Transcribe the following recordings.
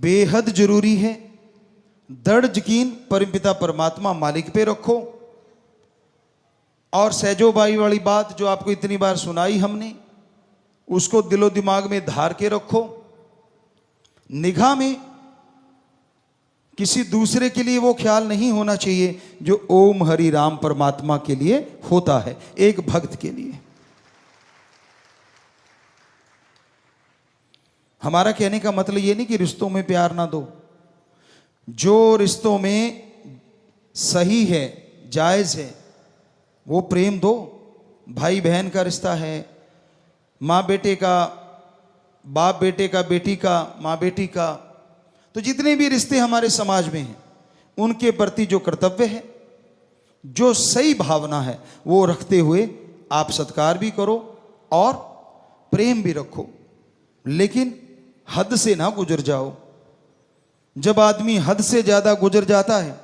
बेहद जरूरी है। दृढ़ यकीन परमपिता परमात्मा मालिक पे रखो। और सहजोबाई वाली बात जो आपको इतनी बार सुनाई हमने, उसको दिलो दिमाग में धार के रखो। निगाह में किसी दूसरे के लिए वो ख्याल नहीं होना चाहिए जो ओम हरि राम परमात्मा के लिए होता है, एक भक्त के लिए। हमारा कहने का मतलब ये नहीं कि रिश्तों में प्यार ना दो। जो रिश्तों में सही है, जायज है, वो प्रेम दो। भाई बहन का रिश्ता है, माँ बेटे का, बाप बेटे का, बेटी का, माँ बेटी का, तो जितने भी रिश्ते हमारे समाज में हैं उनके प्रति जो कर्तव्य है, जो सही भावना है, वो रखते हुए आप सत्कार भी करो और प्रेम भी रखो, लेकिन हद से ना गुजर जाओ। जब आदमी हद से ज्यादा गुजर जाता है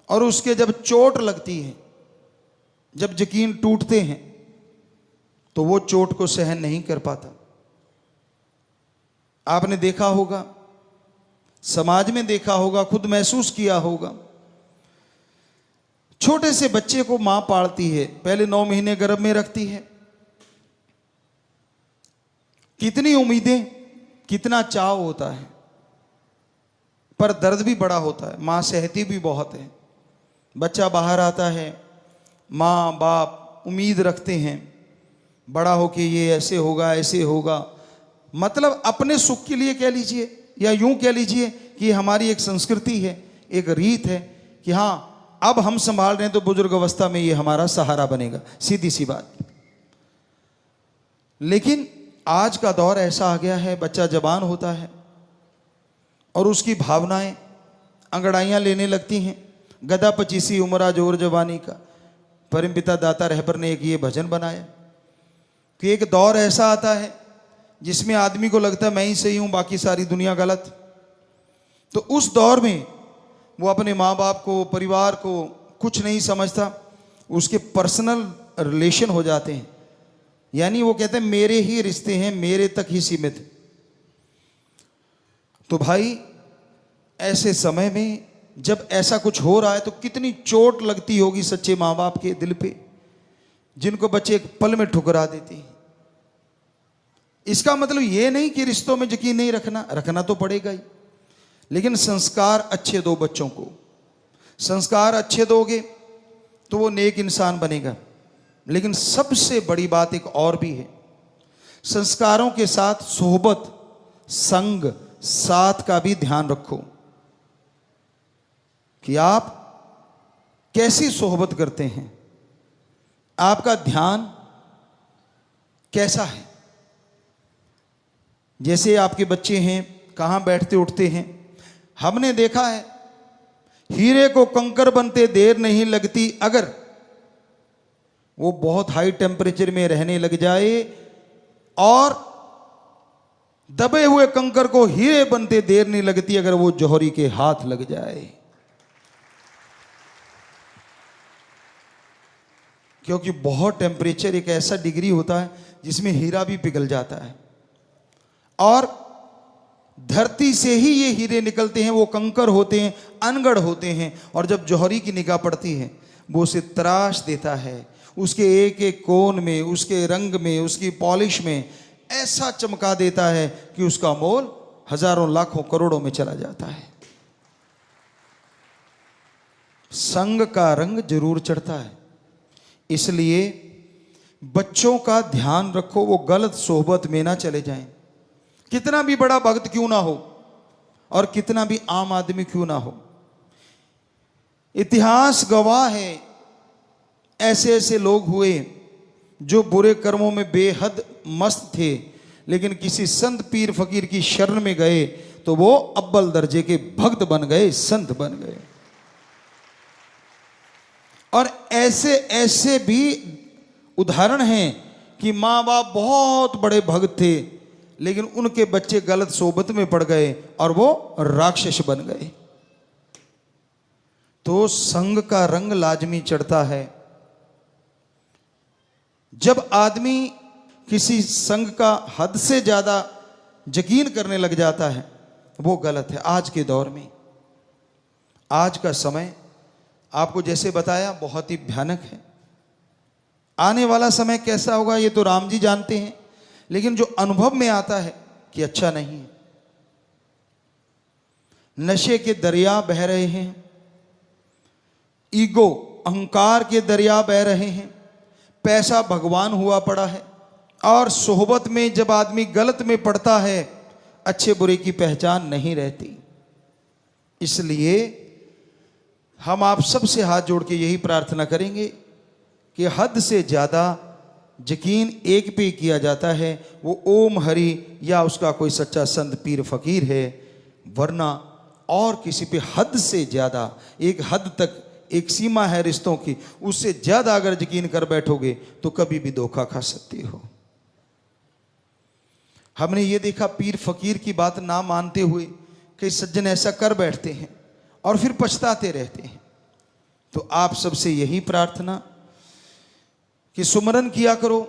और उसके जब चोट लगती है, जब यकीन टूटते हैं, तो वो चोट को सहन नहीं कर पाता। आपने देखा होगा, समाज में देखा होगा, खुद महसूस किया होगा। छोटे से बच्चे को मां पालती है, पहले 9 महीने गर्भ में रखती है, कितनी उम्मीदें, कितना चाव होता है, पर दर्द भी बड़ा होता है। मां सहती भी बहुत है। बच्चा बाहर आता है, मां बाप उम्मीद रखते हैं बड़ा होके ये ऐसे होगा, ऐसे होगा, मतलब अपने सुख के लिए कह लीजिए या यूं कह लीजिए कि हमारी एक संस्कृति है, एक रीत है कि हाँ अब हम संभाल रहे हैं तो बुजुर्ग अवस्था में ये हमारा सहारा बनेगा, सीधी सी बात। लेकिन आज का दौर ऐसा आ गया है, बच्चा जवान होता है और उसकी भावनाएं अंगड़ाइयां लेने लगती हैं। गदा पचीसी उमरा जोर जवानी का, परमपिता दाता रहबर ने एक ये भजन बनाया कि एक दौर ऐसा आता है जिसमें आदमी को लगता है मैं ही सही हूं, बाकी सारी दुनिया गलत। तो उस दौर में वो अपने माँ बाप को, परिवार को कुछ नहीं समझता, उसके पर्सनल रिलेशन हो जाते हैं। यानी वो कहते हैं मेरे ही रिश्ते हैं, मेरे तक ही सीमित। तो भाई ऐसे समय में जब ऐसा कुछ हो रहा है तो कितनी चोट लगती होगी सच्चे माँ बाप के दिल पे, जिनको बच्चे एक पल में ठुकरा देते हैं। इसका मतलब ये नहीं कि रिश्तों में यकीन नहीं रखना, रखना तो पड़ेगा ही, लेकिन संस्कार अच्छे दो बच्चों को। संस्कार अच्छे दोगे तो वो नेक इंसान बनेगा। लेकिन सबसे बड़ी बात एक और भी है, संस्कारों के साथ सोहबत, संग, साथ का भी ध्यान रखो कि आप कैसी सोहबत करते हैं, आपका ध्यान कैसा है। जैसे आपके बच्चे हैं, कहाँ बैठते उठते हैं, हमने देखा है हीरे को कंकर बनते देर नहीं लगती। अगर वो बहुत हाई टेम्परेचर में रहने लग जाए और दबे हुए कंकर को हीरे बनते देर नहीं लगती अगर वो जौहरी के हाथ लग जाए, क्योंकि बहुत टेम्परेचर एक ऐसा डिग्री होता है जिसमें हीरा भी पिघल जाता है। और धरती से ही ये हीरे निकलते हैं, वो कंकर होते हैं, अनगढ़ होते हैं। और जब जौहरी की निगाह पड़ती है वो उसे तराश देता है, उसके एक एक कोण में, उसके रंग में, उसकी पॉलिश में ऐसा चमका देता है कि उसका मोल हजारों लाखों करोड़ों में चला जाता है। संग का रंग जरूर चढ़ता है। इसलिए बच्चों का ध्यान रखो, वो गलत सोहबत में ना चले जाएं। कितना भी बड़ा भक्त क्यों ना हो और कितना भी आम आदमी क्यों ना हो, इतिहास गवाह है ऐसे ऐसे लोग हुए जो बुरे कर्मों में बेहद मस्त थे, लेकिन किसी संत पीर फकीर की शरण में गए तो वो अव्वल दर्जे के भक्त बन गए, संत बन गए। और ऐसे ऐसे भी उदाहरण हैं कि माँ बाप बहुत बड़े भक्त थे, लेकिन उनके बच्चे गलत सोबत में पड़ गए और वो राक्षस बन गए। तो संग का रंग लाजमी चढ़ता है। जब आदमी किसी संग का हद से ज्यादा यकीन करने लग जाता है वो गलत है। आज के दौर में, आज का समय आपको जैसे बताया बहुत ही भयानक है। आने वाला समय कैसा होगा ये तो राम जी जानते हैं, लेकिन जो अनुभव में आता है कि अच्छा नहीं है। नशे के दरिया बह रहे हैं, ईगो अहंकार के दरिया बह रहे हैं, पैसा भगवान हुआ पड़ा है, और सोहबत में जब आदमी गलत में पड़ता है अच्छे बुरे की पहचान नहीं रहती। इसलिए हम आप सबसे हाथ जोड़ के यही प्रार्थना करेंगे कि हद से ज़्यादा यकीन एक पे किया जाता है, वो ओम हरि या उसका कोई सच्चा संत पीर फकीर है, वरना और किसी पे हद से ज़्यादा, एक हद तक एक सीमा है रिश्तों की, उससे ज़्यादा अगर यकीन कर बैठोगे तो कभी भी धोखा खा सकते हो। हमने ये देखा पीर फकीर की बात ना मानते हुए कई सज्जन ऐसा कर बैठते हैं और फिर पछताते रहते हैं। तो आप सबसे यही प्रार्थना कि सुमरन किया करो,